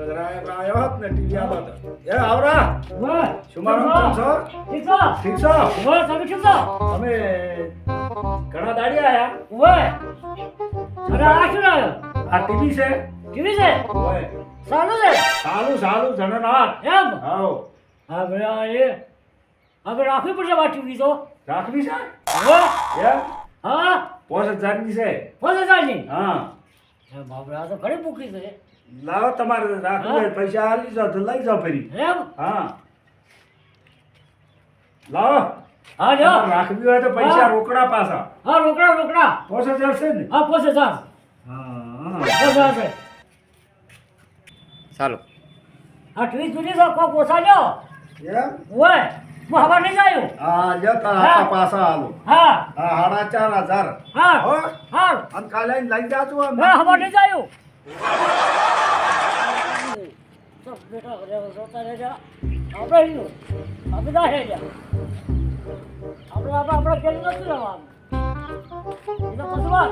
ગજરાય આવ્યો હોત ને ટીવી આલો તો એ આવરા વાહ શુમારમ કેમ છો ઠીક છો ઠીક છો વાહ તમે કેમ છો તમે ઘણા દાડી આયા વાહ અરે આ શું આવ્યો આ ટીવી છે ટીવી છે ઓય સારું છે સાલું જનનાથ એમ આવો હા ભાઈ એ હવે રાખવી પડશે આ ટીવી તો રાખવી છે વાહ એ હા 5000 ની છે 5000 ની હા બાપરે આ તો ઘણી મૂકી છે લાવો તમારે રાખવું હોય પૈસા આલી જાઓ તો લઈ જાઓ ફરી એમ હા લાવો હા જો રાખવી હોય તો પૈસા હા. રોકડા પાછા હા રોકડા 5000 છે ને હા 5000 હા 5000 છે ચાલો આ ટીવી જુદી છે કોક ઓછા લ્યો એમ ઓય હું હવા નહીં જાયું હા જતા હા. આખા પાછા આલો હા હા 4500 હા હો હા અને કાલે લઈ જાજો હા હવા નહીં જાયું તો બેટા રોતા રહેજા આપણે ના હે જા આપણે કેવું નથી રહેવાનું એ તો પસવા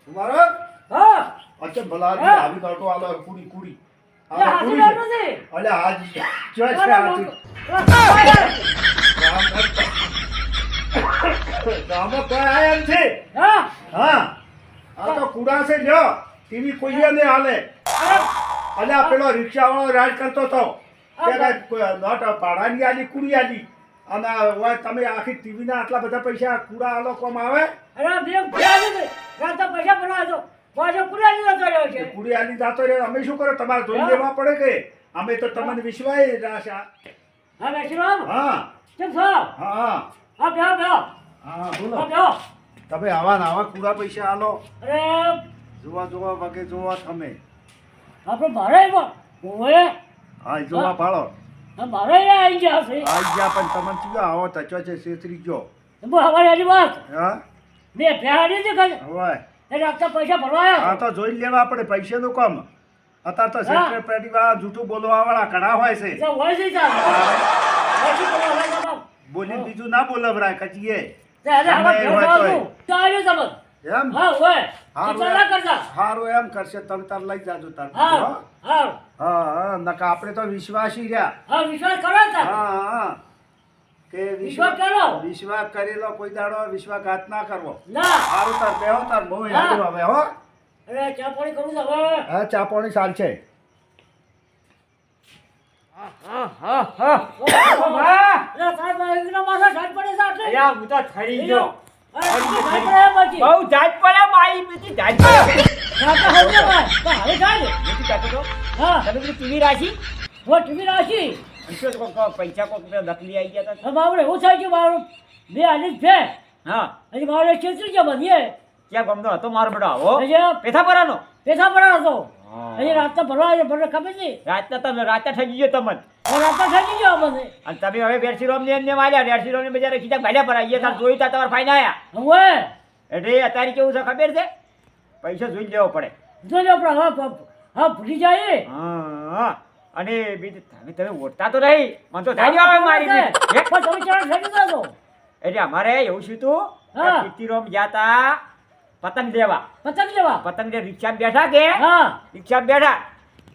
તમારો હા અચ્છા ભલા હા. આવી કાટો આલો કુડી એ હાથી બેઠો છે અલે હાજી ચોય છે હાજી ગામમાં કોઈ આયા નથી હા હા આ તો કુડા છે લ્યો ટીવી કોઈએ ને હાલે અલે આ પેલો રિક્ષાવાળો રાજ કરતો તો કે નોટ ભાડાની આલી કુડી આલી અને ઓય તમે આખી ટીવી ના આટલા બધા પૈસા કુડા આલો કોમ આવે અરે બેમ ફ્યાજ છે રાતા પૈસા ભરવા દો પાછો પૂરા દીધો કર્યો છે કુડી આલી જાતો રે અમે શું કરો તમારે જોઈ હા. લેવા પડે કે અમે તો તમને વિશ્વાસ રાશા હા બેસીરામ હા કેમ છો હા હા બેહો બેહો હા બોલો હા બેહો તમે આવા ને આવા કુડા પૈસા આલો અરે જોવા વગે જોવા તમે આપણે મારે ઓએ હા જોવા પાડો મારે આવી ગયા છે આઈ ગયા પણ તમને ચિયો આવો તો ચોચે છેતરી ગયો હું હવારે આજી વાત હા બે ફેહાડી છે કઈ હવે એ રાતા પૈસા ભરવા આ આવ્યો તો જોઈ લેવા આપણે પૈસાનું કામ અત્યારે તો હા. સેક્રેટરી વાળા જૂઠું બોલવા વાળા ઘણા હોય છે તો હોય છે ચાલ પછી કરવા હોય તો બોલી બીજું ના બોલવરાય કચીએ તે અરે હવે ગમે એ ફેર હોય જાવ તોય. છું તો આવ્યો તમે એમ હા ઓય હારું ચિંતા ના કરતા હારું એમ કરશે તમે તાર લઈ જાજો તાર હા હો? હા હા નકા આપણે તો વિશ્વાસી રહ્યા હા વિશ્વાસ કરો તાર હા કે વિશ્વાસ કરો. વિશ્વાસ કરેલો કોઈ દાડો વિશ્વાસઘાત ના કરવો ના હારું તાર બેહો તાર બહુ હેડું હવે હો અરે ચા પાણી કરું છું હવે હા ચા પાણી ચાલ છે અરે સાહેબ એકના માથા ઝાડ પડે છે આટલે અલ્યા હું તો થરી ગયો અરે ઝાડ પડે પછી બહુ જાજ પડે મારી બીજી જાજ પડે રાતા હોય ભાઈ તો હવે જાય નથી કહેતો તો હા તમે પેલી ટીવી રાખી હું ટીવી રાખી અંશો તો કોક પૈસા કોક બે નકલી આવી ગયા હતા હવે બાપરે એવું થાય કે મારું બે હાલી જ છે હા હજી મારે છેતરી ગયા બધી ક્યાં ગમતો હતો મારો બેટો આવો હજી પેથા પરાનો પેસા પડ્યો હતો હા. હજી રાતના ભરવા આવ્યો ભરવા ખબર છે રાતના તમે રાતના ઠગી ગયો તમને હું રાતના થઈ ગયો મને અને તમે હવે બેરસીરોમ ને એમને માર્યા બેરસીરોમ ને બજારે ખીચા ભાલ્યા પર આવીએ તાર જોયું તા તમારા ફાઈન આયા હવે એટલે અત્યારે કેવું છે ખબર છે પૈસા જોઈ લેવો પડે જોજો આપણે હા ભૂલી જાય હા અને બીજું તમે ઓળતા તો નહીં મને તો ધાર્યો આવે મારી બીજી. એક પણ તમે ચાર થઈ ગયા છો એટલે અમારે એવું શું તું હા. કીર્તિરોમ ગયા તા પતંગ લેવા પતંગ લેવા પતંગ લે રિક્ષા બેઠા કે હા રિક્ષા બેઠા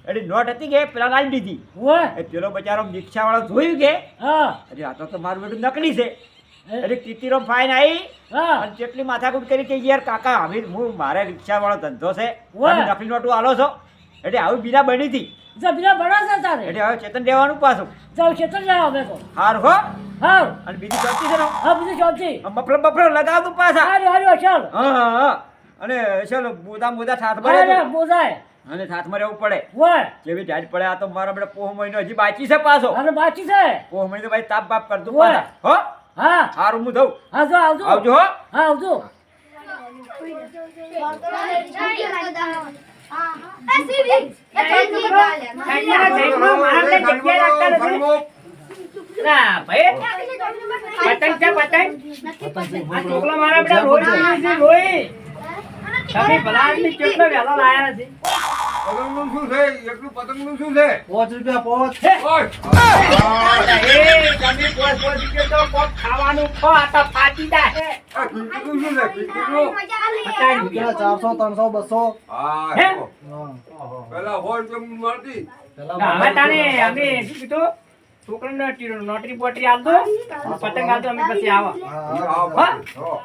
એટલે નોટ હતી કે પેલા લાવી દીધી હોય એ પેલો બચારો રિક્ષા વાળો જોયું કે હા અરે આ તો મારું બેટું નકલી છે એટલે કીર્તિરોમ ફાઈન આવી હા અને કેટલી માથાકૂટ કરી કે યાર કાકા હવે હું મારે રિક્ષા વાળો ધંધો છે વાહ. તમે નકલી નોટું આલો છો એટલે આવું બીના બની હતી જબીના બડા છે તારે એટલે હવે ચેતન દેવાનું પાછું જાવ ક્ષેત્ર જાવ હવે તો હાર હો હા અને બીજી ચોથી છે ને હા બીજું ચાલતી મફળો બફળો લગાવતું પાછા હારું હારું ચાલ હા અને ચાલો બોદા થાત અરે ભરે બોજાય અને સાથમાં રહેવું પડે હોય જેવી જાજ પડે આ તો મારા બેટા પોહ મહિનો હજી બાકી છે પાછો અરે બાકી છે પોહ મહિનો ભાઈ તાપ બાપ કરતું ઓય. પાછા હો હા હારું હું દઉં હા જો આવજો આવજો હો હા આવજો ના ભાઈ પતંગ છે પતંગ આ છોકરો મારા બેટા રોઈ છે રોઈ તમે ભલા આદમી કેટલો વહેલો લાયા નથી પતંગનું શું છે? એકલું પતંગનું શું છે? 5 રૂપિયા 5. ઓય! તમે પોસ રૂપિયા તો કોક ખાવાનું ખો આ તો ફાટી જાહે. આ પીંકીનું શું છે? પીંકીનું? 50 રૂપિયા. 400 300 200. હા, હે? એવો. પેલા 100 રૂપિયામાં મળતી. હવે તાણે અમે શું કીધું છોકરાને નોટરી બોટરી આલ દો પતંગ આલ દો અમે પછી આવો હા, હા? હા.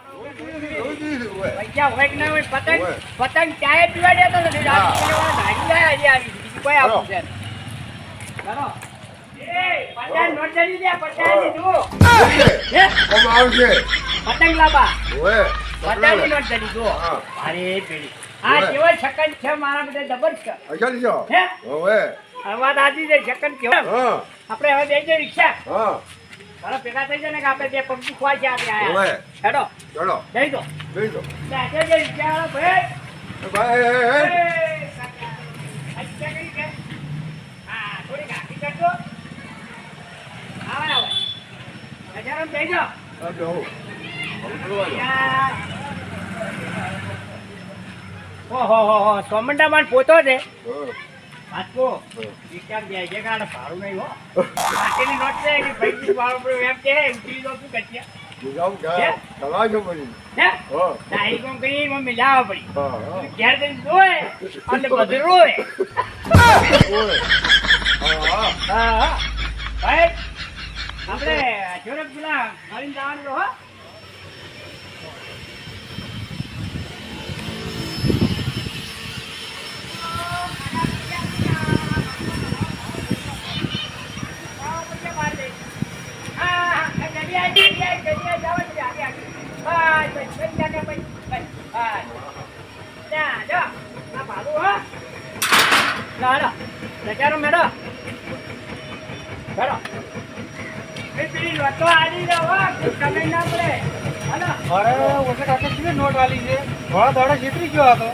પૈસા હોય કે ના હોય પતંગ ચાય પીવા દેતો નથી કોઈ આપું છે ચાલો એ પતંગ નોટ કરી દે પતંગ દીધું હે કોમ આવશે? પતંગ લાબા ઓય, પતંગ નોટ કરી દો હા. અરે પેલી આ કેવો છકન છે મારા બધે જબર છે અચ્છા લીધો? હે ઓય, આ વાત આજી છે છકન કેવો હા, આપણે હવે બેજે રિક્ષા હા. ચાલો ભેગા થઈ જાય ને કે આપણે બે પંક્તિ ખવાય છે આપણે આયા ઓય, હેડો ચલો, જઈ દો બેસો. બેસે જે રિક્ષા વાળો ભાઈ ભાઈ, હે, હે. આ બેહો. સોમંડામાં પોતો છે હા, આટકો વિચાર બે છે કાઢ ભાડું નહીં હો માટેની નોટ છે કે ભાઈ ભાડું પડ્યું એમ કે ઉઠી દો શું કરીએ બીજાઓ હે? ક્યાં? ચલાવજો પછી. હે હા, ડાયરી કોમ કરી મમ્મી લાવવા પડી હા, હા. ઘેર જઈને જોવે અને બધું રોવે ઓય. હા, હા. હા હા ભાઈ આપણે જોરક પેલા ગાડીને જવાનું તો હો અરે ઓછે કાકે કેટલી નોટ વાલી છે ઘણા દાડા જીતરી ગયો હતો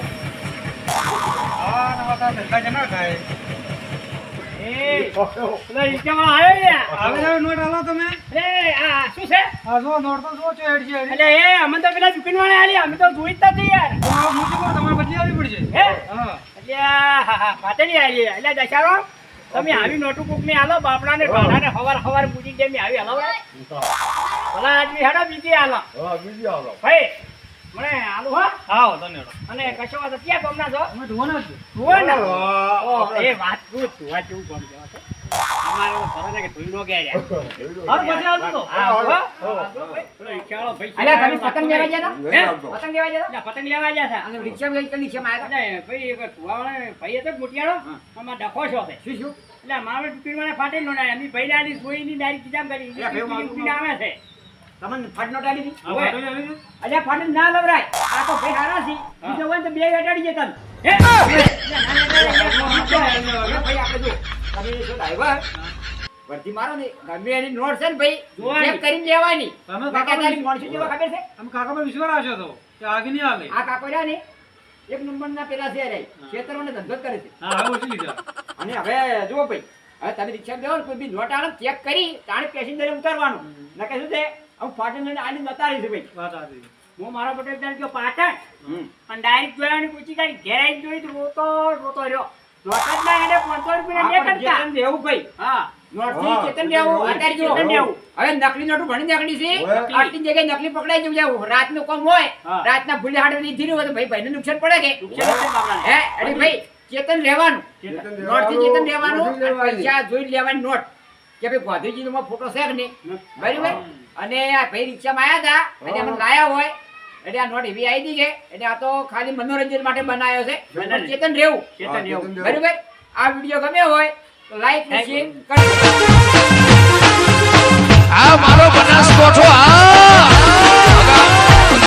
આ નવા તા ધંધા જ ના થાય આવે નોટ આલો તમે શું છે આ જો નોટ તો જો છે હેડ છે એટલે એ અમે તો પેલા દુકાન વાળા આલી અમે તો જોઈ જ નથી યાર મૂકી પર તમારે બદલી આવી પડશે હે હા એટલે પાતળી આલી એટલે દશારો તમે આવી નોટું કોક ની આલો બાપડા ને ભાડા ને હવાર પૂજી જેમ આવી હલાવડે ભલા આદમી હેડો બીજી આલો હા, બીજી આવો. ભાઈ મને આલુ હો આવો તને અને કશો વાત ક્યાં ગમના છો અમે ધોવાના જ જુઓ ને હા, ઓ એ વાત પૂછ તું કેવું ગમ જવા છે અમારો ભરોસે કે તું નો ગયા યાર હા પછી આવજો તો હા હો અલ્યા તમે પતંગ લેવા ગયા નહીં આવતો. પતંગ લેવા ગયા પતંગ લેવા ગયા હતા અને રિક્ષા ગઈ કલી છે મારા ભાઈ એક કુવાવાળા ભાઈ હતો મોટિયાળો આમાં ડખો છો છે શું એટલે મારો ટુકડી મને ફાટી નો ના એની ભાઈ આલી સોઈ ની ડાયરી કિજામ કરી ઉભી આવે છે તમને ફાટ નો ડાલી દી અલ્યા ફાટ ના લવરાય આ તો ભાઈ હારા છે બીજો હોય તો બે વેટાડી જતા હે ભાઈ આપણે જો તમે જો ડ્રાઈવર વર્તી મારો ને ગમે એની નોટ છે ને ભાઈ ચેક કરીને લેવાની તમે કાકા તારી મોણસી જેવા ખબર છે અમે કાકા પર વિશ્વાસ રાખ્યો તો કે આગે નહીં આવે આ કાકો રહ્યા ને એક નંબર ના પેલા છે રે ખેતરોને ધંધો કરે છે હા હવે ઓછી લીધા અને હવે જુઓ ભાઈ હવે તમે રિક્ષા બેહો ને કોઈ બી નોટ આને ચેક કરી તાણે પેસેન્જરે ઉતારવાનું નકે શું છે હું ફાટીને આની નતારી છે ભાઈ વાત આવી હું મારો પટેલ ત્યાં ગયો પાટણ અને ડાયરેક્ટ જોયાની પૂછી કાઢી ઘેર આવીને જોઈ તો રોતો રહ્યો નોટ જ ના એને 500 રૂપિયા લે કરતા દેવું ભાઈ હા નોટ થી ચેતન દેવું અત્યારે ચેતન દેવું હવે નકલી નોટું ઘણી નકલી છે આટલી જગ્યાએ નકલી પકડાઈ જવું જાવ રાતનું કામ હોય રાતના ભૂલે હાડે લીધી હોય તો ભાઈ ભાઈને નુકસાન પડે કે હે અરે ભાઈ ચેતન રહેવાનું નોટ થી ચેતન રહેવાનું અને પૈસા જોઈ લેવાની નોટ કે ભાઈ ગાંધીજી નો ફોટો છે કે નહીં બરાબર અને આ ભાઈ રિક્ષામાં આવ્યા હતા અને અમને લાયા હોય એટલે આ નોટ એવી આવી હતી કે એટલે આ તો ખાલી મનોરંજન માટે બનાવ્યો છે પણ ચેતન રહેવું બરાબર આ વિડીયો ગમ્યો હોય તો લાઈક અને શેર કરજો આ મારો બનાસકોઠો આ